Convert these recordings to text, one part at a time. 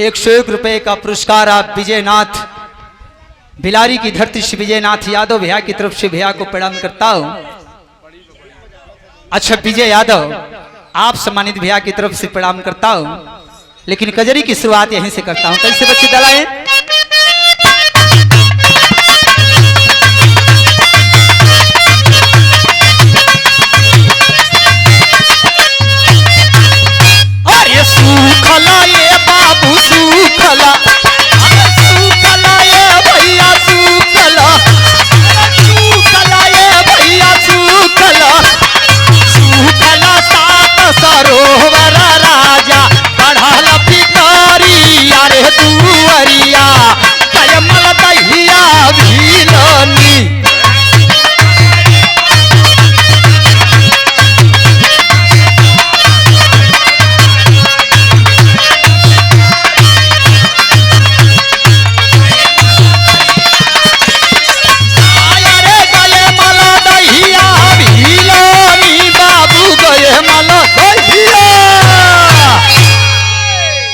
101 रुपए का पुरस्कार आप विजयनाथ बिलारी की धरती श्री विजयनाथ यादव भैया की तरफ से भैया को प्रणाम करता हूं। अच्छा विजय यादव आप सम्मानित भैया की तरफ से प्रणाम करता हूं, लेकिन कजरी की शुरुआत यहीं से करता हूं। कैसे बच्चे दलाए अरे सूखला ये बाबू सूखला सूखला ये भैया सूखला सूखला ये भैया सूखला सूखला सात सरोवर राजा बढ़ल पिकारी अरे दुवरिया कयमल दहिया भीलनी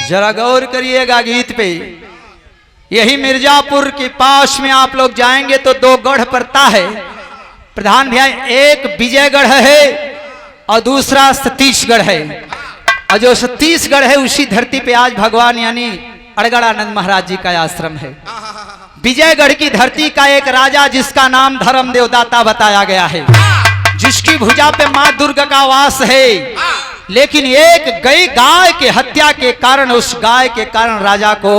जरा गौर करिएगा गीत पे। यही मिर्जापुर के पास में आप लोग जाएंगे तो दो गढ़ पड़ता है प्रधान भैया, एक विजयगढ़ है और दूसरा सतीशगढ़ है। और जो सतीशगढ़ है उसी धरती पे आज भगवान यानी अड़गड़ानंद महाराज जी का आश्रम है। विजयगढ़ की धरती का एक राजा जिसका नाम धर्म देवदाता बताया गया है, जिसकी भुजा पे मां दुर्गा का वास है, लेकिन एक गाय के हत्या के कारण, उस गाय के कारण राजा को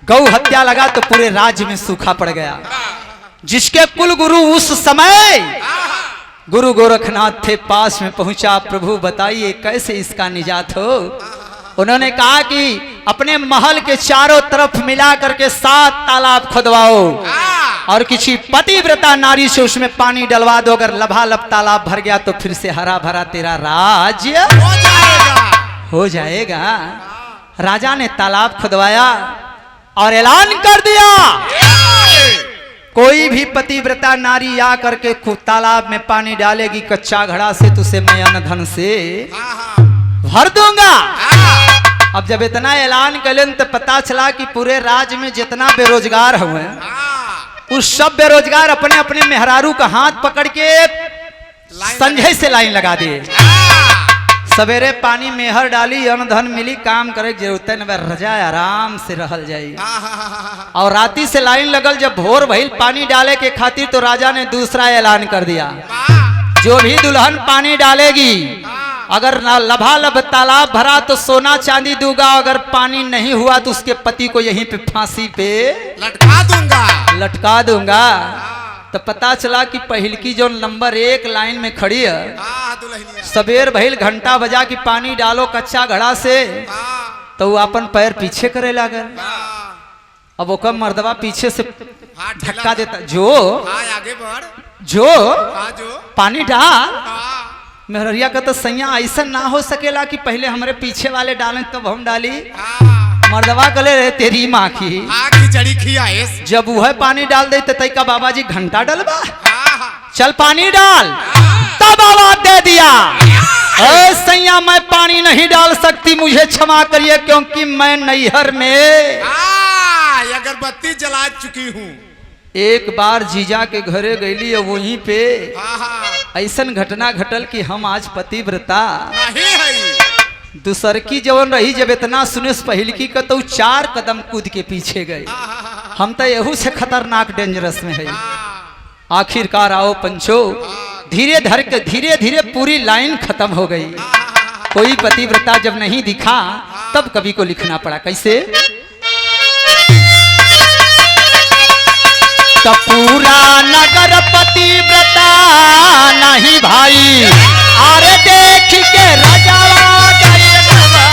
गौ हत्या लगा तो पूरे राज्य में सूखा पड़ गया। जिसके कुल गुरु उस समय गुरु गोरखनाथ थे, पास में पहुंचा, प्रभु बताइए कैसे इसका निजात हो। उन्होंने कहा कि अपने महल के चारों तरफ मिला करके 7 तालाब खुदवाओ और किसी पतिव्रता नारी से उसमें पानी डलवा दो, अगर लबालब तालाब भर गया तो फिर से हरा भरा तेरा राज्य हो जाएगा। राजा ने तालाब खुदवाया और ऐलान कर दिया कोई भी पतिव्रता नारी आ करके तालाब में पानी डालेगी कच्चा घड़ा से तो उसे मैं अन्न धन से भर दूंगा। अब जब इतना ऐलान करें तो पता चला कि पूरे राज्य में जितना बेरोजगार हुए उस सब बेरोजगार अपने अपने मेहरारू का हाथ पकड़ के संजय से लाइन लगा दिए। सवेरे पानी मेहर डाली, अन्न धन मिली, काम करे जरूरत न रजा आराम से रहल जाई। और राती से लाइन लगल, जब भोर भइल पानी डाले के खातिर तो राजा ने दूसरा ऐलान कर दिया, जो भी दुल्हन पानी डालेगी अगर लबालब तालाब भरा तो सोना चांदी दूंगा, अगर पानी नहीं हुआ तो उसके पति को यहीं पे फांसी पे लटका दूंगा। तो पता चला कि पहल की जो नंबर 1 लाइन में खड़ी है, सवेर भइल घंटा बजा कि पानी डालो कच्चा घड़ा से, तो वो अपन पैर पीछे करे लागल। अब वो कम मर्दवा पीछे से धक्का देता, जो आगे बढ़, जो पानी डाल। मेहरिया का तो सैया ऐसा ना हो सकेला कि पहले हमारे पीछे वाले डालें तब हम डाली। मर्दवा कले रहे तेरी माँ की खिचड़ी खियाए, जब वह पानी डाल दे तय का बाबा जी घंटा डलबा, चल पानी डाल, तब आवाज दे दिया सैया मैं पानी नहीं डाल सकती, मुझे क्षमा करिए क्योंकि मैं नैहर में अगरबत्ती जला चुकी हूँ। एक बार जीजा के घरे गईली, वहीं पे ऐसन घटना घटल कि हम आज पतिव्रता दूसर की जवन रही, जब इतना सुने पहलकी का तो 4 कदम कूद के पीछे गए। हम तो यहू से खतरनाक डेंजरस में है। आखिरकार आओ पंचो, धीरे धीरे पूरी लाइन खत्म हो गई। कोई पतिव्रता जब नहीं दिखा तब कवि को लिखना पड़ा। कैसे? तो पूरा नगर पतिव्रता नहीं भाई, अरे देख के राजा गए बाबा,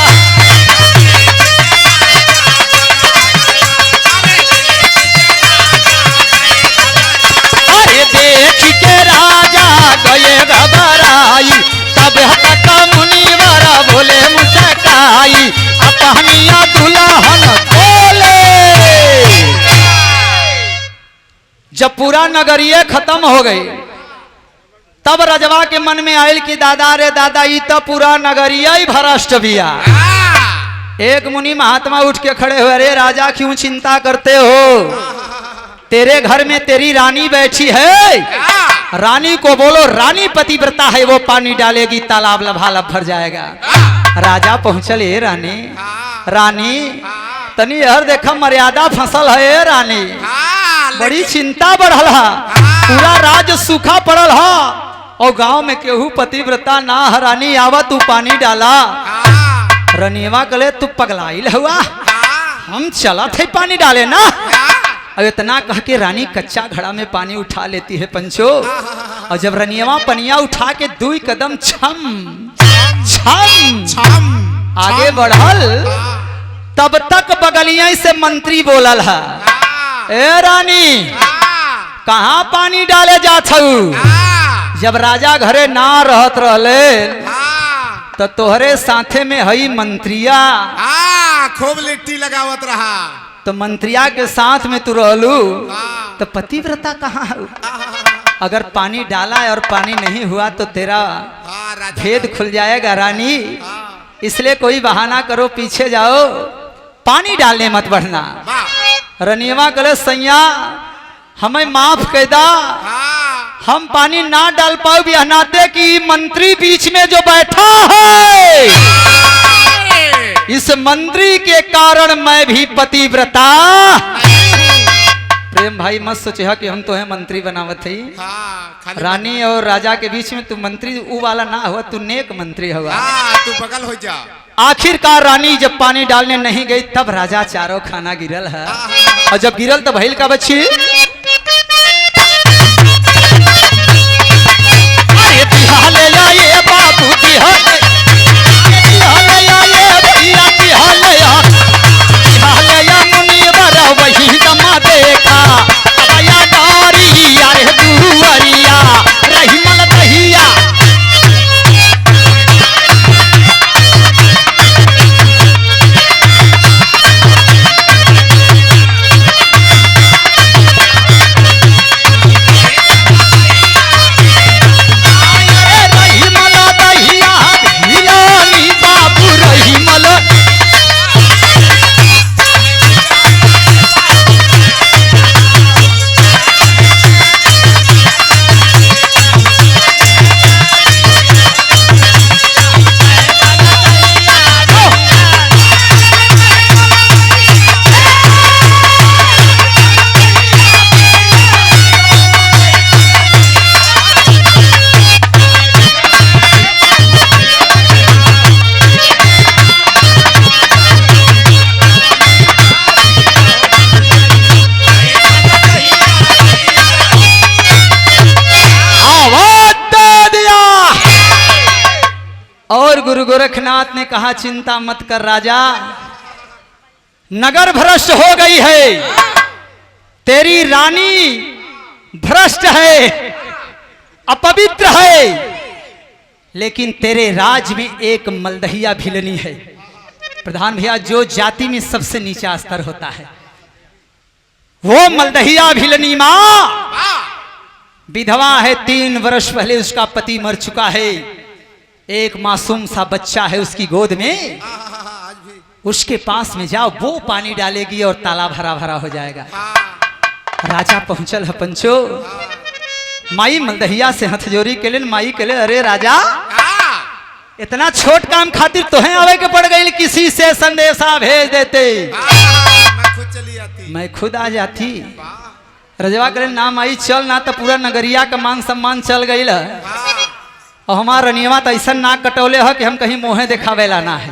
अरे देख के राजा गए घबराई, तब तक मुनिवर बोले मुस्काई, अपनिया दुल्हन बोले। जब पूरा नगरिये खत्म हो गई तब रजवा के मन में आयल कि दादा रे दादा, ई तो पूरा नगरिया ही भ्रष्ट बिया। एक मुनि महात्मा उठ के खड़े हुए, अरे राजा क्यों चिंता करते हो, तेरे घर में तेरी रानी बैठी है, रानी को बोलो, रानी पतिव्रता है, वो पानी डालेगी, तालाब लभालब भर जाएगा। राजा पहुंचल, ए रानी, रानी तनी हर देखा मर्यादा फसल है, रानी बड़ी चिंता बढ़ल है, पूरा राज सूखा पड़ल है और गांव में केहू पतिव्रता ना है, रानी आवा तू पानी डाला। रनिवा कले तू पगलाइल हुआ, हम चला थे पानी डाले ना। अब इतना कह के रानी कच्चा घड़ा में पानी उठा लेती है पंचो, और जब रनियवा पनिया उठा के 2 कदम छम छम छम आगे बढ़ल, तब तक बगलिया से मंत्री बोलल है, ए रानी कहाँ पानी डाले जात हऊ। जब राजा घरे ना रहत रहले तो तोहरे साथे में हई मंत्रिया, खूब लिट्टी लगावत रहा, तो मंत्रिया के साथ में तू रहलू तो पतिव्रता कहाँ है। अगर पानी डाला और पानी नहीं हुआ तो तेरा भेद खुल जाएगा रानी, इसलिए कोई बहाना करो, पीछे जाओ, पानी डालने मत बढ़ना। रनियवा कले सैया हमें माफ कर दा, हम पानी ना डाल पाओ बिहनाते कि मंत्री बीच में जो बैठा है, इस मंत्री के कारण मैं भी पतिव्रता। प्रेम भाई मत सोचे कि हम तो है मंत्री बनावत है, रानी और राजा के बीच में तू मंत्री ऊ वाला ना हुआ, तू नेक मंत्री हुआ, तू बगल हो जा। आखिरकार रानी जब पानी डालने नहीं गई तब राजा चारों खाना गिरल है, और जब गिरल तो भइल का बच्ची, बिहाले आए बाबू बिहाले, बिहाले आए भैया बिहाले आ, बिहाले आ मुनि बड़ा वही दमा देखा, अबया डारी यारे दुवरिया रही मल दहिया। और गुरु गोरखनाथ ने कहा, चिंता मत कर राजा, नगर भ्रष्ट हो गई है, तेरी रानी भ्रष्ट है, अपवित्र है, लेकिन तेरे राज में एक मलदहिया भिलनी है। प्रधान भैया, जो जाति में सबसे नीचा स्तर होता है वो मलदहिया भिलनी माँ विधवा है, 3 वर्ष पहले उसका पति मर चुका है, एक मासूम सा बच्चा है उसकी गोद में, उसके पास में जाओ, वो पानी डालेगी और तालाब हरा भरा हो जाएगा। राजा पहुंचल है पंचो, माई मलदहिया से हथजोरी के लिए, माई के लिए, अरे राजा इतना छोट काम खातिर तोहे आवे के पड़ गई, किसी से संदेशा भेज देते, मैं खुद चली आती, मैं खुद आ जाती। रजवा करे ना माई चल, ना तो पूरा नगरिया का मान सम्मान चल गई, और हमारा रनियवा तो ऐसा नाक कटौले है कि हम कहीं मोहे दिखावेला ना है।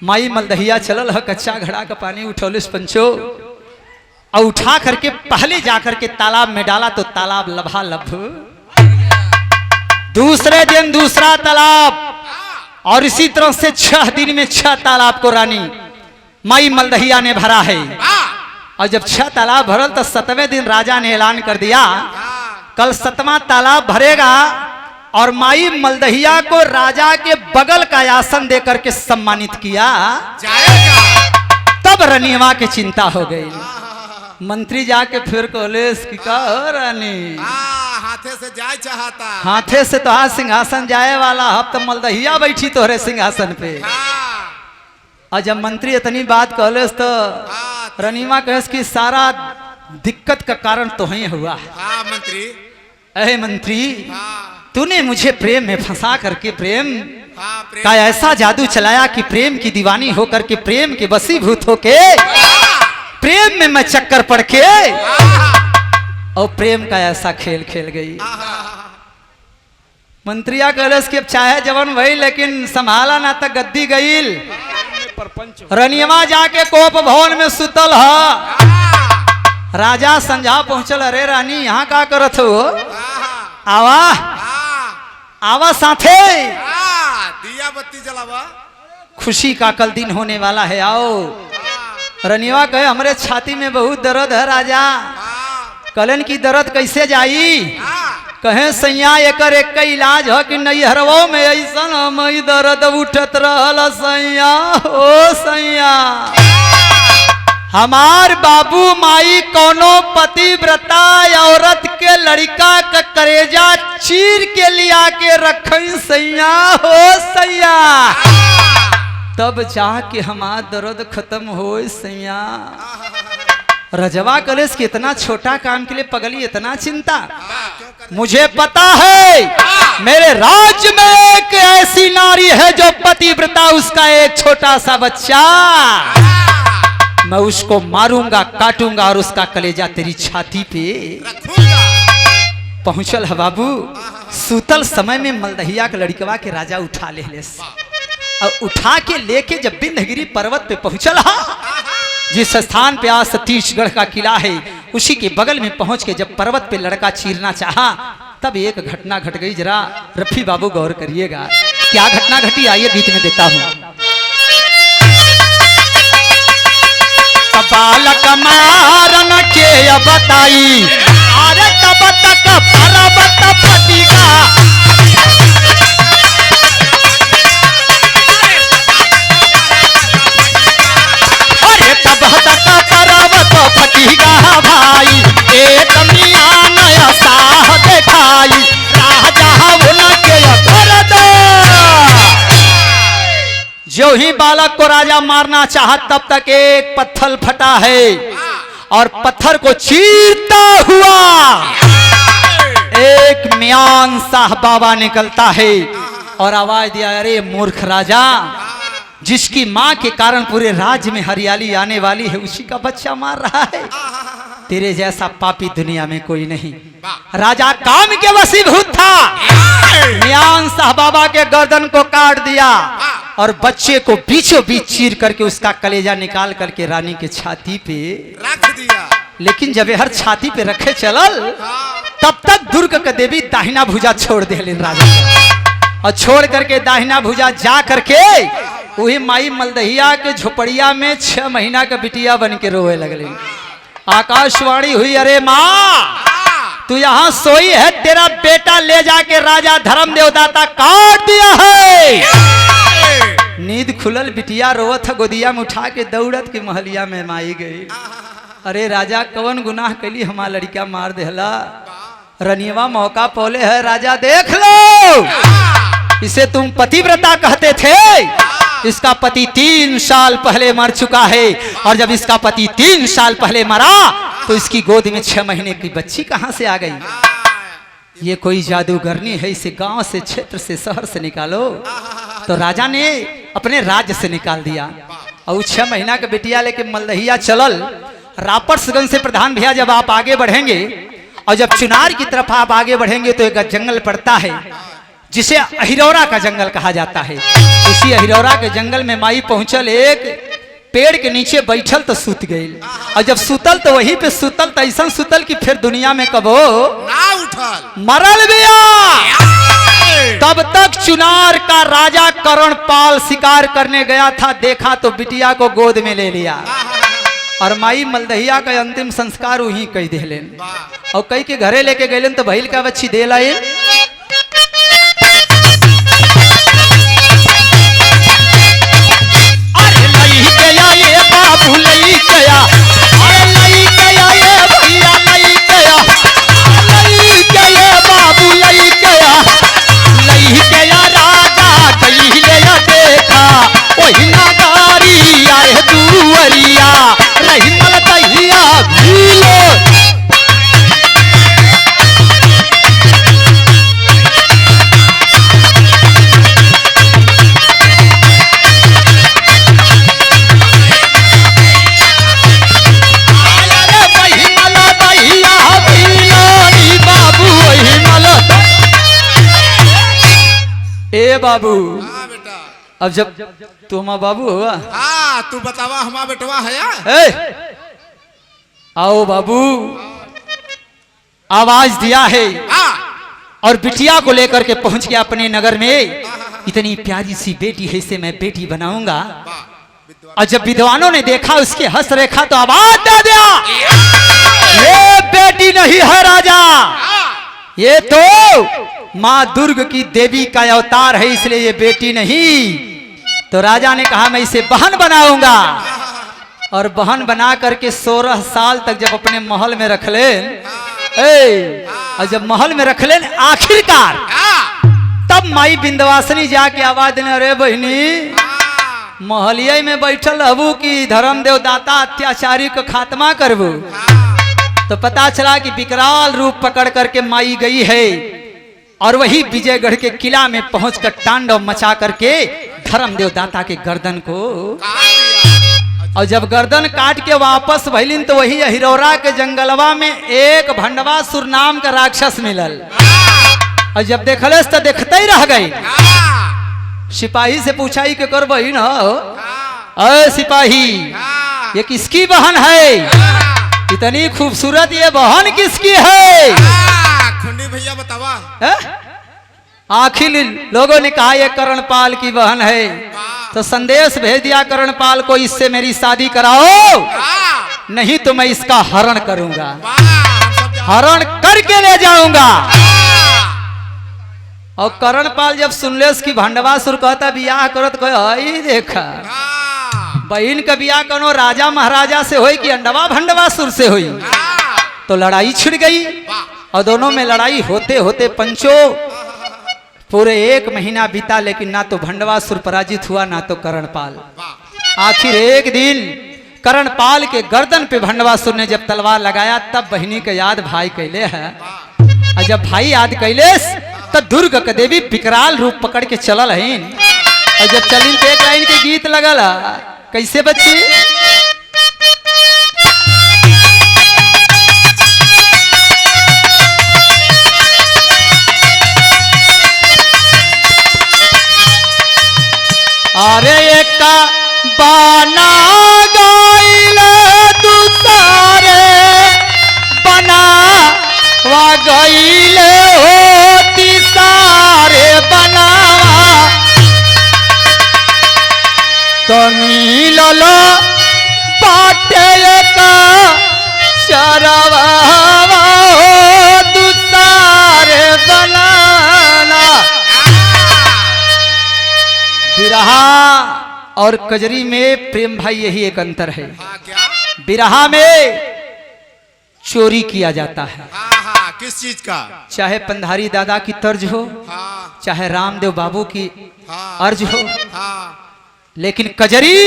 माई मलदहिया चलल है, कच्चा घड़ा का पानी उठौलिस पंचो, और उठा करके पहले जाकर के तालाब में डाला तो तालाब लभालब, दूसरे दिन दूसरा तालाब, और इसी तरह से 6 दिन में 6 तालाब को रानी माई मलदहिया ने भरा है। और जब 6 तालाब भरल तो 7वें दिन राजा ने ऐलान कर दिया, कल 7वां तालाब भरेगा और माई मलदहिया को राजा के बगल का आसन देकर के सम्मानित किया जाएगा। तब रनिवा की चिंता हो गई। मंत्री जाके फिर कॉलेज की का रानी हाथे से जाए चाहता, हाथे से तो आज सिंहासन जाए वाला, अब तो मलदहिया बैठी तोहरे सिंहासन पे। और जब मंत्री इतनी बात कहलस तो रनीमा कहस कि सारा दिक्कत का कारण तो ही हुआ। हाँ मंत्री। अरे मंत्री, हाँ तूने मुझे प्रेम में फंसा करके प्रेम हाँ प्रेम का ऐसा जादू चलाया कि प्रेम की दीवानी होकर के प्रेम के वशीभूत होके प्रेम में मैं चक्कर पड़ के और प्रेम का ऐसा खेल खेल गई। मंत्रिया कहलस कि अब चाहे जवन भई लेकिन संभाला ना तक गद्दी गईल। रनियमा जाके कोप भवन में सुतल है। राजा संझा पहुंचल, अरे रानी यहाँ का करत हो? आवा आवा साथे, दिया बत्ती जलावा। खुशी का कल दिन होने वाला है, आओ। रनियवा कहे हमरे छाती में बहुत दर्द है राजा। कलन की दर्द कैसे जाई? कहे सैया एकर एक इलाज है कि नैहरवो में ऐसा मई दर्द उठत रहल सैया। ओ सैया, हमार बाबू माई कोनो पतिव्रता औरत के लड़का का करेजा चीर के लिया के रखई सैया। हो सैया, तब जाके हमार दर्द खत्म हो सैया। रजवा कलेश के इतना छोटा काम के लिए पगली इतना चिंता? मुझे पता है मेरे राज्य में एक ऐसी नारी है जो पतिव्रता, उसका एक छोटा सा बच्चा, मैं उसको मारूंगा काटूंगा और उसका कलेजा तेरी छाती पे पहुंचल है। बाबू सूतल समय में मलदहिया के लड़कवा के राजा उठा ले और उठा के लेके जब बिंदगिरी पर्वत पे पहुंचल हा, जिस स्थान पे आज सतीशगढ़ का किला है उसी के बगल में पहुंच के जब पर्वत पे लड़का चीरना चाहा, तब एक घटना घट गई। जरा रफी बाबू गौर करिएगा क्या घटना घटी, आइए गीत में देता हूं। बालक मारन के बताई, अरे तब तक पर्वत फटिगा, अरे तब तक पर्वत फटिगा भाई, एक मियां नया साह देखाई, राजा उनके कर दो। जो ही बालक को राजा मारना चाहा तब तक एक पत्थर फटा है और पत्थर को चीरता हुआ एक मियान साह बाबा निकलता है और आवाज दिया, अरे मूर्ख राजा, जिसकी मां के कारण पूरे राज्य में हरियाली आने वाली है उसी का बच्चा मार रहा है। तेरे जैसा पापी दुनिया में कोई नहीं। राजा काम के वशीभूत था, मियान साह बाबा के गर्दन को काट दिया और बच्चे को बीचों बीच चीर करके उसका कलेजा निकाल करके रानी के छाती पे रख दिया। लेकिन जब हर छाती पे रखे चलल, तब तक दुर्ग का देवी दाहिना भुजा छोड़ दे राजा और छोड़ करके दाहिना भुजा जा करके वही माई मलदहिया के झोपड़िया में 6 महीना का बिटिया बन के रोए लगले। आकाशवाणी हुई, अरे माँ तू यहाँ सोई है, तेरा बेटा ले जाके राजा धर्म देवदाता काट दिया है। नींद खुलल, बिटिया रोवत गोदिया में उठा के दौड़त के महलिया में माई गई। अरे राजा कवन गुनाह कैली, हमार लड़का मार देहला। रनियवा मौका पौले है, राजा देख लो, इसे तुम पतिव्रता कहते थे, इसका पति 3 साल पहले मर चुका है और जब इसका पति 3 साल पहले मरा तो इसकी गोद में 6 महीने की बच्ची कहां से आ गई? ये कोई जादूगरनी है, इसे गांव से, क्षेत्र से, शहर से निकालो। तो राजा ने अपने राज्य से निकाल दिया और 6 महीना का बिटिया लेके मलदहिया चलल। रापरसगंज से प्रधान भैया जब आप आगे बढ़ेंगे और जब चुनार की तरफ आप आगे बढ़ेंगे तो एक जंगल पड़ता है जिसे अहिरौरा का जंगल कहा जाता है। उसी अहिरौरा के जंगल में माई पहुंचल, एक पेड़ के नीचे बैठल तो सूत गई और जब सुतल तो वहीं पे सुतल तो ऐसा सुतल कि फिर दुनिया में कबो ना उठल, मरल गया। तब तक चुनार का राजा करणपाल शिकार करने गया था, देखा तो बिटिया को गोद में ले लिया और माई मलदहिया का अंतिम संस्कार वहीं कई देलेन और कई के घरे लेके गए तो भइल का बच्ची दे लाए। बाबू लई गया, अरे लई गया ये भैया लई गया, लई गया बाबू लई गया, लई गया राजा कहीं ले देखा वही नगारी ए बाबू, हाँ बेटा। अब जब तुम बाबू हुआ, हाँ तू बतावा हमारा बेटवा है या? आओ बाबू, आवाज दिया है हाँ और बिटिया को लेकर के पहुंच गया अपने नगर में। इतनी प्यारी सी बेटी है, इसे मैं बेटी बनाऊंगा। वाह विद्वान। और जब विद्वानों ने देखा उसके हंस रेखा तो आवाज दे दिया, ये बेटी नहीं है राजा, ये तो माँ दुर्ग की देवी का अवतार है, इसलिए ये बेटी नहीं। तो राजा ने कहा मैं इसे बहन बनाऊंगा। और बहन बना करके 16 साल तक जब अपने महल में रख ले, और जब महल में रख ले आखिरकार, तब माई बिंदवासिनी जाके आवाज देने, अरे बहनी महलिया में बैठल हबू की धर्म देवदाता अत्याचारी को खात्मा करबू। तो पता चला कि विकराल रूप पकड़ करके माई गई है और वही विजयगढ़ के किला में पहुंचकर तांडव मचा करके धर्म देवदाता के गर्दन को, और जब गर्दन काट के वापस भइलिन तो वही हिरौरा के जंगलवा में एक भंडवासुर नाम का राक्षस मिलल। और जब देखलस तो देखते ही रह गई। सिपाही से पूछा ही के कर बहन हो, अरे सिपाही ये किसकी बहन है? इतनी खूबसूरत ये बहन किसकी है? खुंडी भैया बतावा। आखिर लोगों ने कहा ये करणपाल की बहन है। तो संदेश भेज दिया करणपाल को, इससे मेरी शादी कराओ, नहीं तो मैं इसका हरण करूंगा, हरण करके ले जाऊंगा। और करणपाल जब सुनले उसकी भंडवासुर कहता बियाह करत कोई देखा बहन का बियाह करो राजा महाराजा से होई कि अंडवा भंडवासुर से होई। तो लड़ाई छिड़ गई और दोनों में लड़ाई होते होते पंचो पूरे 1 महीना बीता, लेकिन ना तो भंडवासुर पराजित हुआ ना तो करणपाल। आखिर एक दिन करणपाल के गर्दन पे भंडवासुर ने जब तलवार लगाया तब बहिनी के याद भाई कैले है। और जब भाई याद कैलेस तब दुर्ग के देवी विकराल रूप पकड़ के चलल हईन। और जब चलिन तो एक लाइन के गीत लगल, कैसे बच्ची? अरे एक बाना गाइले दूसरे बना वा गईले होती सारे बनावा। तो मिलल बाटे का शरवा हो दूसरे बनाना। बिरहा और कजरी में प्रेम भाई यही एक अंतर है। क्या? बिरहा में चोरी किया जाता है। किस चीज का? चाहे पंधारी दादा की तर्ज हो, चाहे रामदेव बाबू की अर्ज हो, लेकिन कजरी,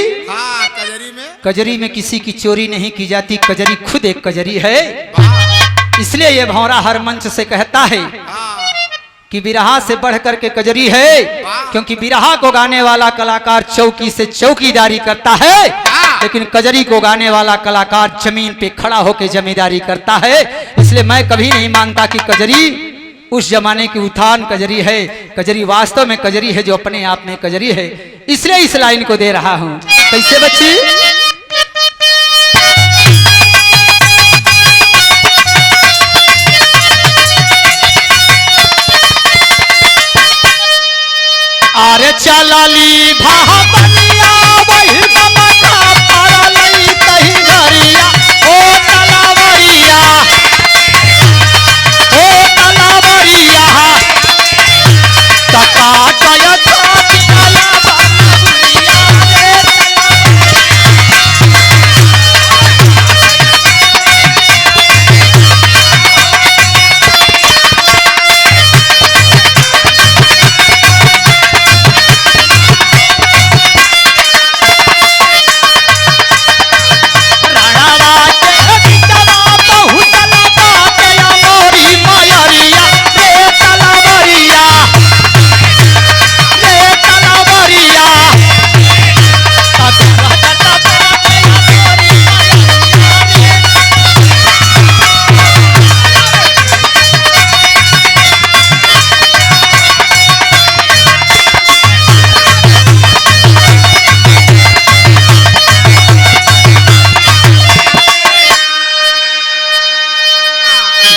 कजरी में किसी की चोरी नहीं की जाती। कजरी खुद एक कजरी है। इसलिए ये भौरा हर मंच से कहता है कि बिरहा से बढ़ करके कजरी है, क्योंकि बिरहा को गाने वाला कलाकार चौकी से चौकीदारी करता है, लेकिन कजरी को गाने वाला कलाकार जमीन पे खड़ा होकर जमींदारी करता है। इसलिए मैं कभी नहीं मानता कि कजरी उस जमाने की उठान कजरी है। कजरी वास्तव में कजरी है, जो अपने आप में कजरी है। इसलिए इस लाइन को दे रहा हूं। कैसे बच्ची? अरे चलाली भाहा बनिया वही बमका परलई कही घरिया ओ तलावरिया तका कया था तलावरिया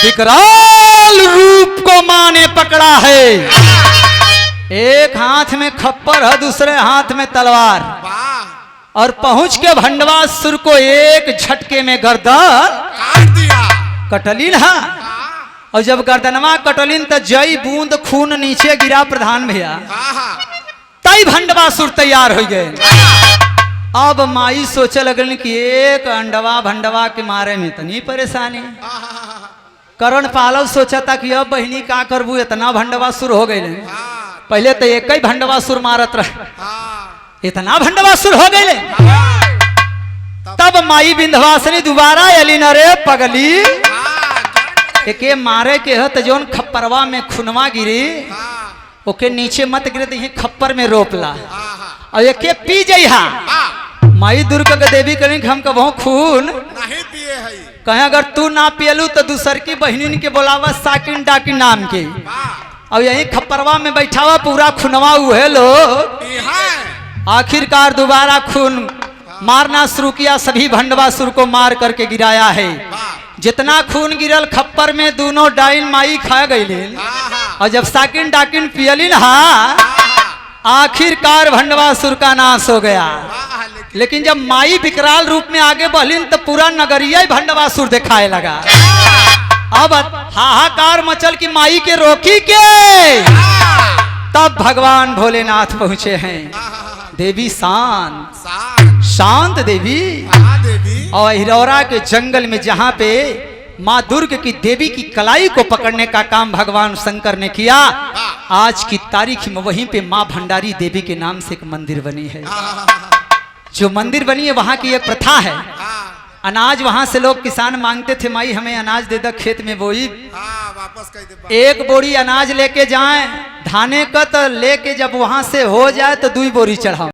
विकराल रूप को माँ ने पकड़ा है। एक हाथ में खप्पर है, दूसरे हाथ में तलवार, वाह और पहुंच के भंडवासुर को एक झटके में गर्दन काट दिया। कटलिन है। और जब गर्दनवा कटलिन तो जय बूंद खून नीचे गिरा प्रधान भैया, तई भंडवासुर तैयार हो गए। अब माई सोचे लगल कि एक अंडवा भंडवा के मारे में इतनी परेशानी। करण पालव सोचा था कि अब बहनी का करबू, इतना भंडवासुर हो गए। पहले तो एक ही भंडवासुर मारत रहे, इतना भंडवासुर हो गए। तब माई विंध्यवासिनी दोबारा अली न रे पगली, एके मारे के है तो जोन खप्परवा में खुनवा गिरी ओके नीचे मत गिरे, तो यही खप्पर में रोपला और एके पी जइहा। माई दुर्गा देवी करें हम कबो खून नहीं पिए है। कहे अगर तू ना पियलू तो दूसर की बहनिन के बोलावा साकिन डाकिन नाम के, और यही खप्परवा में बैठावा पूरा खुनवा उहे लो। आखिरकार दोबारा खून मारना शुरू किया, सभी भंडवासुर को मार करके गिराया है। जितना खून गिरल खप्पर में दोनों डाइन माई खा गई। और जब साकिन डाकिन पियलिन हा, आखिरकार भंडवासुर का नाश हो गया। लेकिन जब माई विकराल रूप में आगे बढ़लिन तो पूरा नगरिया ही भंडवासुर दिखाए लगा। अब हाहाकार मचल की माई के रोकी के, तब भगवान भोलेनाथ पहुंचे हैं। देवी शांत शांत देवी, और हिरौरा के जंगल में जहां पे माँ दुर्ग की देवी की कलाई को पकड़ने का काम भगवान शंकर ने किया, आज की तारीख में वहीं पे माँ भंडारी देवी के नाम से एक मंदिर बनी है। जो मंदिर बनी है वहां की एक प्रथा है, अनाज वहां से लोग किसान मांगते थे, माई हमें अनाज दे दो खेत में बोई। वापस कह दे। एक बोरी अनाज लेके जाएं धाने का, तो लेके जब वहां से हो जाए तो 2 बोरी चढ़ाओ।